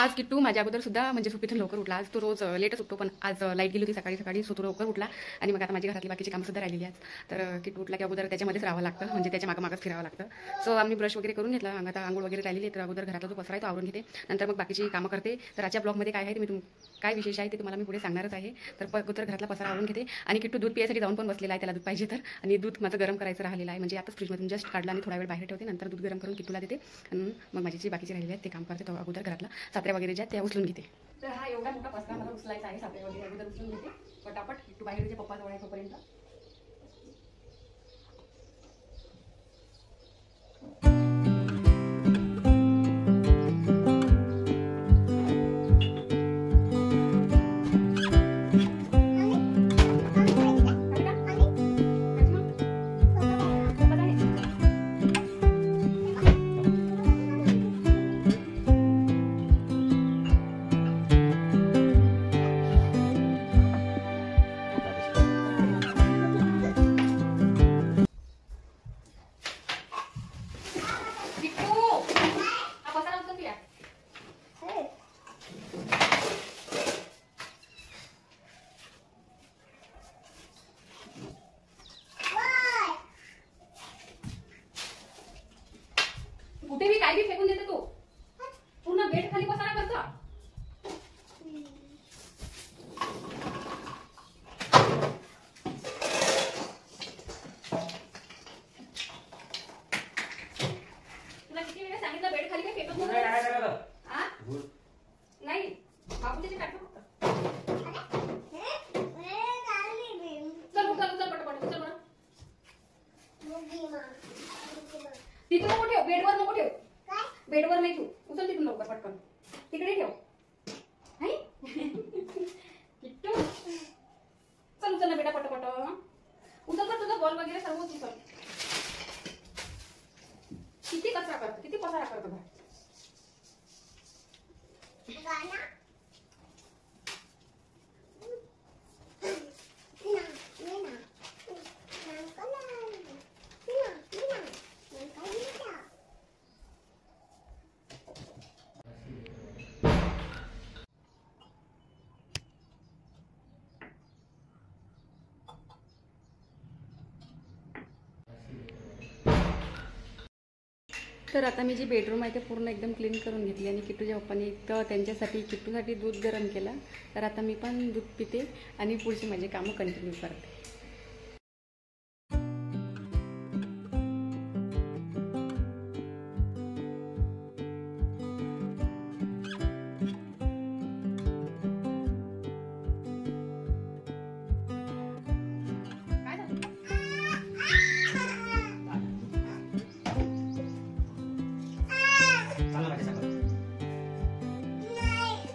आज किट्टू माझ्या अगोदर सुद्धा म्हणजे झोपेतून लवकर उठला. आज तो रोज लेटच उठतो, पण आज लाईट गेली होती सकाळी सो तो लवकर उठला. आणि मग आता माझी घरातली बाकीची कामं सुद्धा राहिलेली आहेत. तर किट्टू उठला की अगोदर त्याच्यामध्येच राहावं लागतं, म्हणजे त्याच्या मागंच फिरावं लागतं. सो आम्ही ब्रश वगैरे करून घेतला. आता आंघोळ वगैरे राहिलेली आहे, तर अगोदर घरातला जो पसरा आहे तो आवरून घेते, नंतर मग बाकीची कामं करते. तर आजच्या ब्लॉगमध्ये काय आहे ते काय विशेष आहे ते तुम्हाला मी पुढे सांगणारच आहे. तर अगोदर घरातला पसरा आवरून घेते. आणि किट्टू दूध पिण्यासाठी जाऊन पण बसलेला आहे, त्याला दूध पाहिजे तर. आणि दूध माझं गरम करायचं राहिलेलं आहे, म्हणजे आताच फ्रीजमधून जस्ट काढलं आणि थोडा वेळ बाहेर ठेवते, नंतर दूध गरम करून किट्टूला देते. आणि मग माझी जी बाकीची राहिलेली आहेत ते काम करते. तर अगोदर घरातला सात्र्या वगैरे ज्या त्या उचलून घेते. तर हा एवढा मोठा पसरा मला उचलायचा आहे, सात्र्या वगैरे अगोदर उचलून घेते पटापट. किट्टू बाहेर त्याच्या पप्पा जवळ आहे तोपर्यंत. कुठे भी काय भी फेकून देते तू, पूर्ण बेड खाली पसारा करता. तुला किती वेळा सांगितलं बेड खाली काय फेकत नको. नाही बाबू त्याचे काढतो फक्त. चल उचल पटपट उचल बरं. तिथून नको ठेव, बेडवर नको ठेव. बेडवर नाही ठेव, उचल तिथून लवकर पटकन. तिकडे ठेव. किट्टू चल उचल ना बेटा पटपट. उचल तर तुझा बॉल वगैरे सर्व उचल. किती कचरा करतो, किती पसारा करतो बघ. तर आता मी जी बेडरूम आहे ते पूर्ण एकदम क्लीन करून घेतली. आणि किट्टूच्या पप्पांनी तर त्यांच्यासाठी किट्टूसाठी दूध गरम केलं. तर आता मी पण दूध पिते आणि पुढची माझी कामं कंटिन्यू करते.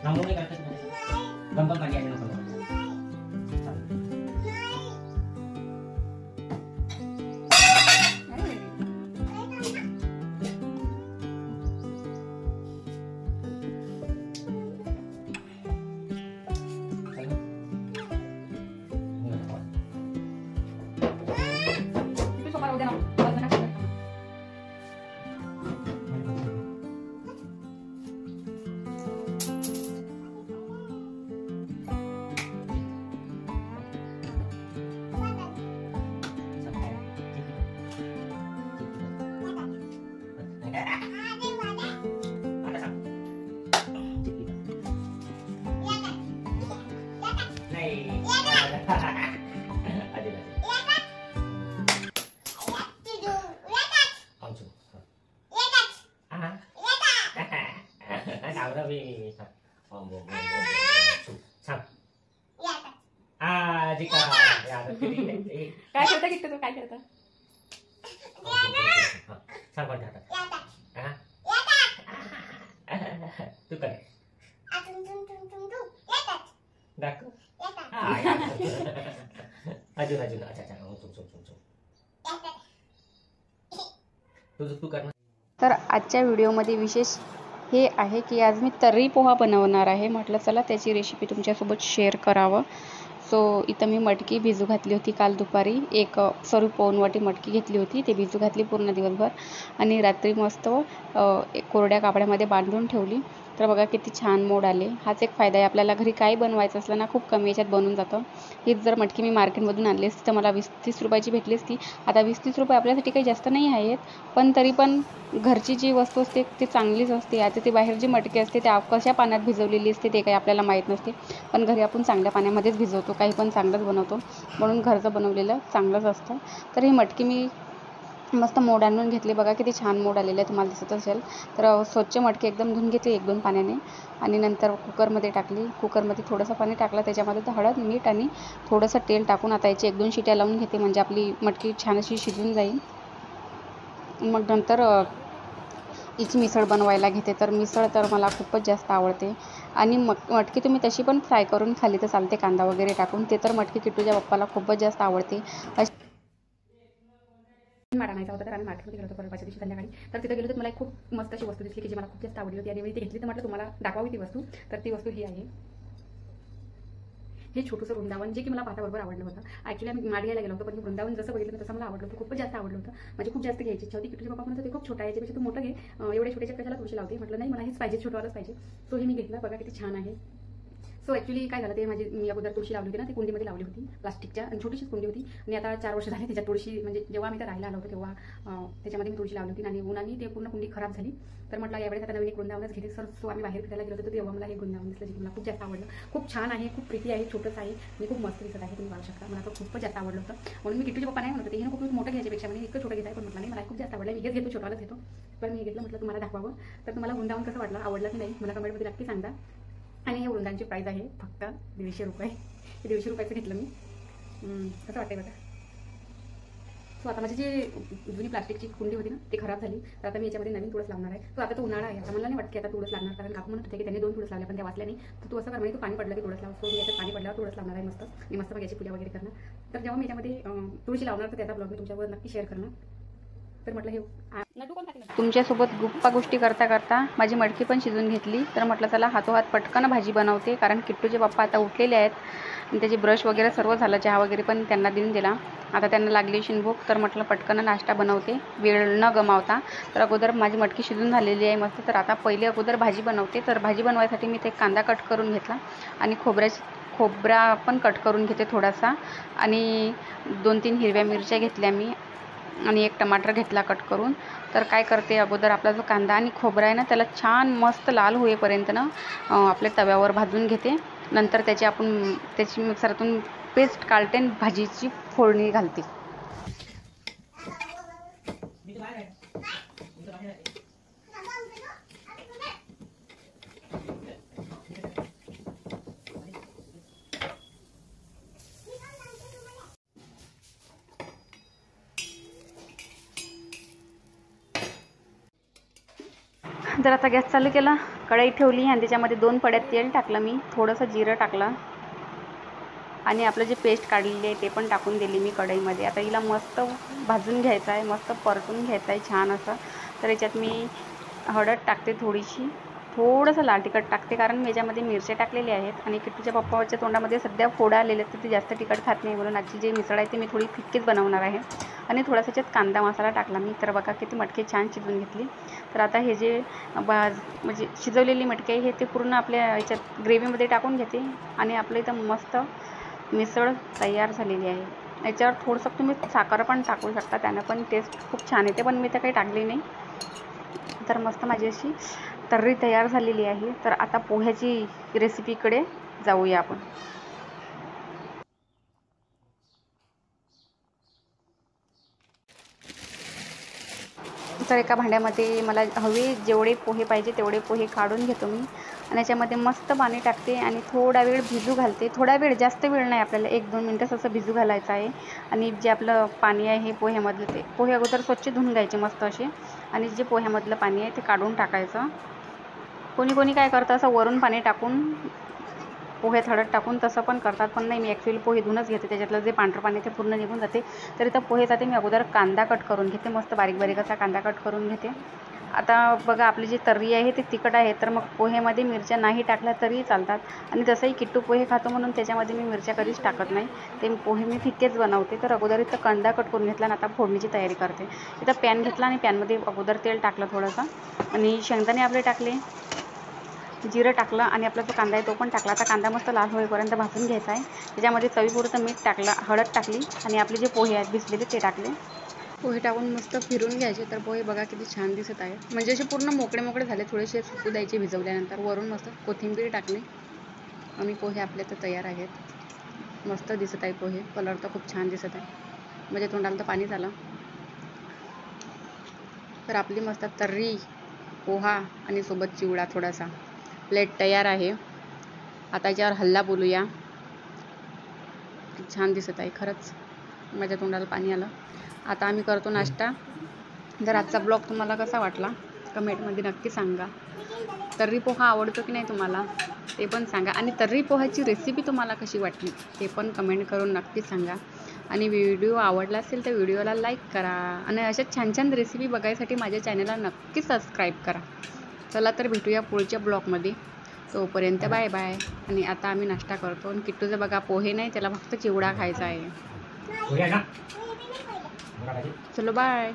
Ngomongnya kata gampang pagi aja kalau. Itu sopan udah काय करता किट्टू तू, काय करता? तू कर अजून अजून अच्छा तू कर. तर आजच्या व्हिडिओमध्ये विशेष हे आहे की आज मी तर्री पोहा बनवणार आहे. म्हटलं चला त्याची रेसिपी तुमच्यासोबत शेअर करावं. सो इथं मी मटकी भिजू घातली होती काल दुपारी. एक पाऊण वाटी मटकी घेतली होती, ते भिजू घातली पूर्ण दिवसभर आणि रात्री मस्त कोरड्या कापड्यामध्ये बांधून ठेवली. तर बघा किती छान मोड आले. हाच एक फायदा आहे, आपल्याला घरी काही बनवायचं असलं ना खूप कमी याच्यात बनून जातं. हीच जर मटकी मी मार्केटमधून आणली असती तर मला 20-30 रुपयाची भेटली असती. आता 20-30 रुपये आपल्यासाठी काही जास्त नाही आहेत, पण तरी पण घरची जी वस्तू असते ती चांगलीच असते. आता ती बाहेर जी मटकी असते त्या कशा पाण्यात भिजवलेली असते ते काही आपल्याला माहीत नसते, पण घरी आपण चांगल्या पाण्यामध्येच भिजवतो, काही पण चांगलंच बनवतो, म्हणून घरचं बनवलेलं चांगलंच असतं. तर ही मटकी मी मस्त मोड आणून घेतली. बघा किती छान मोड आलेले आहे, तुम्हाला दिसत असेल. तर स्वच्छ मटकी एकदम धुवून घेतली 1-2 पाण्याने आणि नंतर कुकरमध्ये टाकली. कुकरमध्ये थोडंसं पाणी टाकलं, त्याच्यामध्ये हळद, मीठ आणि थोडंसं तेल टाकून आता याची 1-2 शिट्या लावून घेते, म्हणजे आपली मटकी छान अशी शिजून जाईल. मग नंतर हिची मिसळ बनवायला घेते. तर मिसळ तर मला खूपच जास्त आवडते आणि मटकी तुम्ही तशी पण फ्राय करून खाल्ली तर चालते, कांदा वगैरे टाकून. ते तर मटकी किट्टूच्या पप्पाला खूपच जास्त आवडते. माठ आणायचा होता, तर आम्ही मार्केटमध्ये गेलो होतो परवाच्या दिवशी संध्याकाळी. तर तिथे गेलो तर मला एक खूप मस्त अशी वस्तू दिसली की जी मला खूप जास्त आवडली होती आणि मी ती घेतली. तर म्हटलं तुम्हाला दाखवावी ती वस्तू. तर ती वस्तू ही आहे, हे छोटूसं वृंदावन, जे की मला पाहता आवडलं होतं. ॲक्च्युली आम्ही माड घ्यायला गेलो होतो, पण वृंदावन जसं बघितलं तसं मला आवडलं होतं, खूपच जास्त आवडलं होतं. म्हणजे खूप जास्त घ्यायची इच्छा होती. किटूचे पप्पा म्हणत होते खूप छोटा आहे, याच्यापेक्षा तू मोठं घे, एवढे छोट्याच्या कशाला तुळशी लावते. म्हटलं नाही, मला हेच पाहिजे, छोटवालंच पाहिजे. सो हे मी घेतलं. बघा किती छान आहे. सो ॲक्च्युली काय झालं, ते मी अगोदर तुळशी लावली होती ना, ती कुंडीमध्ये लावली होती प्लास्टिकच्या, आणि छोटीशीच कुंडी होती. आणि आता 4 वर्ष झाली त्याच्यात तुळशी, म्हणजे जेव्हा आम्ही तर राहायला आलो होतो तेव्हा त्याच्यामध्ये मी तुळशी लावली होती आणि उन्हाने ते पूर्ण कुंडी खराब झाली. तर म्हटलं यावेळेस आता नवीन एक वृंदावनच घेते. सो आम्ही बाहेर फिरायला गेलो होतो, तेव्हा मला हे वृंदावन दिसलं, जे मला खूप जास्त आवडलं. खूप छान आहे, खूप प्रीती आहे, छोटंच आहे आणि खूप मस्त दिसत आहे. तुम्ही पाहू शकता, मला तो खूपच जास्त आवडलं होतं. म्हणून मी किट्टूचे पप्पा नाही म्हणत होते, हे खूप मोठं घ्यायच्यापेक्षा म्हणजे इतकं छोटं घेत आहे, पण म्हटलं नाही, मला खूप जास्त आवडलं, मी हेच घेतो, छोटालाच घेतो. पण मी घेतलं. म्हटलं तुम्हाला दाखवावं. तर तुम्हाला वृंदावन कसं वाटलं, आवडलं की नाही, मला कमेंटमध्ये नक्की सांगा. आणि हे वृंदावनची प्राईस आहे फक्त 150 रुपये. हे 150 रुपयाचं घेतलं मी. कसं वाटतंय बघा. सो आता माझी जी जुनी प्लास्टिकची कुंडी होती ना, ती खराब झाली. तर आता मी याच्यामध्ये नवीन तुळस लावणार आहे. तो आता तो उन्हाळा आहे, आता मला नाही वाटत की आता तुळस लागणार, कारण काकू म्हणत होते की त्यांनी 2 तुळस लावल्या पण त्या वाचल्या नाही. तर तू असं कर, म्हणजे तू पाणी पडलं की तुळस लाव. सो मी याच्यात पाणी पडल्यावर तुळस लावणार आहे मस्त, आणि मस्त मग याची पूजा वगैरे करणार. तर जेव्हा मी याच्यामध्ये तुळशी लावणार तर त्याचा ब्लॉग मी तुमच्यावर नक्की शेअर करणार. तर म्हटलं हे तुमच्यासोबत गप्पा गोष्टी करता करता माझी मटकी पण शिजून घेतली. तर म्हटलं चला हातोहात पटकन भाजी बनवते, कारण किट्टूचे पप्पा आता उठलेले आहेत आणि त्याची ब्रश वगैरे सर्व झालं, चहा वगैरे पण त्यांना देऊन दिला. आता त्यांना लागली भूक, तर म्हटलं पटकन नाश्ता बनवते वेळ न गमावता. तर अगोदर माझी मटकी शिजून झालेली आहे मस्त. तर आता पहिले अगोदर भाजी बनवते. तर भाजी बनवायसाठी मी ते कांदा कट करून घेतला आणि खोबरा पण कट करून घेते थोडासा, आणि 2-3 हिरव्या मिरच्या घेतल्या मी आणि 1 टमाटर घेतला कट करून. तर काय करते, अगोदर आपला जो कांदा आणि खोबरा आहे ना, त्याला छान मस्त लाल होईपर्यंत ना आपल्या तव्यावर भाजून घेते. नंतर त्याची मिक्सरातून पेस्ट काढते आणि भाजीची फोडणी घालते. तर आता गॅस चालू केला, कढई ठेवली आणि त्याच्यामध्ये 2 पड्यात तेल टाकलं मी, थोडंसं जिरं टाकलं आणि आपलं जे पेस्ट काढलेली आहे ते पण टाकून दिली मी कढईमध्ये. आता हिला मस्त भाजून घ्यायचं आहे, मस्त परतून घ्यायचं आहे छान असं. तर याच्यात मी हळद टाकते थोडीशी, थोडंसं लाल तिखट टाकते, कारण मी याच्यामध्ये मिरच्या टाकलेल्या आहेत आणि किट्टूच्या पप्पाच्या तोंडामध्ये सध्या फोडा आलेले आहेत, तर ते जास्त तिखट खात नाही, म्हणून आजची जी मिसळ आहे ती मी थोडी फिक्कीच बनवणार आहे. आणि थोडासा याच्यात कांदा मसाला टाकला मी. तर बघा किती मटकी छान शिजवून घेतली. तर आता हे जे म्हणजे शिजवलेली मटकी आहे हे ते पूर्ण आपल्या याच्यात ग्रेव्हीमध्ये टाकून घेते आणि आपलं इथं मस्त मिसळ तयार झालेली आहे. याच्यावर थोडंसं तुम्ही साखर पण टाकू शकता, त्यानं पण टेस्ट खूप छान येते, पण मी तर काही टाकली नाही. तर मस्त माझी अशी तर्री तयार झालेली आहे. तर आता पोह्याची रेसिपीकडे जाऊया आपण. तर एका भांड्यामध्ये मला हवे जेवढे पोहे पाहिजे तेवढे पोहे काढून घेतो मी आणि याच्यामध्ये मस्त पाणी टाकते आणि थोडा वेळ भिजू घालते. थोडा वेळ, जास्त वेळ नाही, आपल्याला 1-2 मिनटं असं भिजू घालायचं आहे. आणि जे आपलं पाणी आहे पोह्यामधलं, ते पोहे अगोदर स्वच्छ धुवून घ्यायचे मस्त असे, आणि जे पोह्यामधलं पाणी आहे ते काढून टाकायचं. कोणी काय करतं, असं वरून पाणी टाकून पोहे हळद टाकून तसं पण करतात, पण नाही, मी ॲक्च्युली पोहे धुवूनच घेते, त्याच्यातलं जे पांढरं पाणी ते पूर्ण निघून जाते. तर इथं पोहे जाते मी अगोदर कांदा कट करून घेते, मस्त बारीक बारीक असा कांदा कट करून घेते. आता बघा आपली जी तर्री आहे ती तिखट आहे, तर मग पोहेमध्ये मिरच्या नाही टाकल्या तरी चालतात. आणि तसंही किट्टू पोहे खातो म्हणून त्याच्यामध्ये मी मिरच्या कधीच टाकत नाही, ते पोहे मी फिक्केच बनवते. तर अगोदर इथं कांदा कट करून घेतला आणि आता फोडणीची तयारी करते. इथं पॅन घेतला आणि पॅनमध्ये अगोदर तेल टाकलं थोडंसं आणि शेंगदाणे आपले टाकले जिरं टाकलं आणि आपला जो कांदा आहे तो पण टाकला. आता कांदा मस्त लाल होईपर्यंत भाजून घ्यायचा आहे. त्याच्यामध्ये चवीपुरतं मीठ टाकलं, हळद टाकली आणि आपले जे पोहे आहेत भिजलेले ते टाकले. पोहे टाकून मस्त फिरून घ्यायचे. तर पोहे बघा किती छान दिसत आहे, म्हणजे असे पूर्ण मोकळे मोकळे झाले. थोडेसे सुकू द्यायचे भिजवल्यानंतर. वरून मस्त कोथिंबीर टाकली आणि पोहे आपले तर तयार आहेत. मस्त दिसत आहे पोहे. कलर तर खूप छान दिसत आहे, म्हणजे तोंडाला तर पाणी झालं. तर आपली मस्त तर्री पोहा आणि सोबत चिवडा थोडासा प्लेट तयार आहे. आता याच्यावर हल्ला बोलूया. किती छान दिसत आहे, खरंच माझ्या तोंडाला पाणी आलं. आता आम्ही करतो नाश्ता. जर आजचा ब्लॉग तुम्हाला कसा वाटला कमेंटमध्ये नक्की सांगा. तर्री पोहा आवडतो की नाही तुम्हाला ते पण सांगा. आणि तर्री पोहाची रेसिपी तुम्हाला कशी वाटली ते पण कमेंट करून नक्की सांगा. आणि व्हिडिओ आवडला असेल तर व्हिडिओला लाईक करा. आणि अशा छान छान रेसिपी बघायसाठी माझ्या चॅनलला नक्की सबस्क्राईब करा. चला तर भेटूया पुढच्या ब्लॉगमध्ये. तोपर्यंत बाय बाय. आणि आता आम्ही नाश्ता करतो. आणि किट्टूचं बघा पोहे नाही, त्याला फक्त चिवडा खायचा आहे. हो गया ना? बड़ा भाजी। चलो बाय.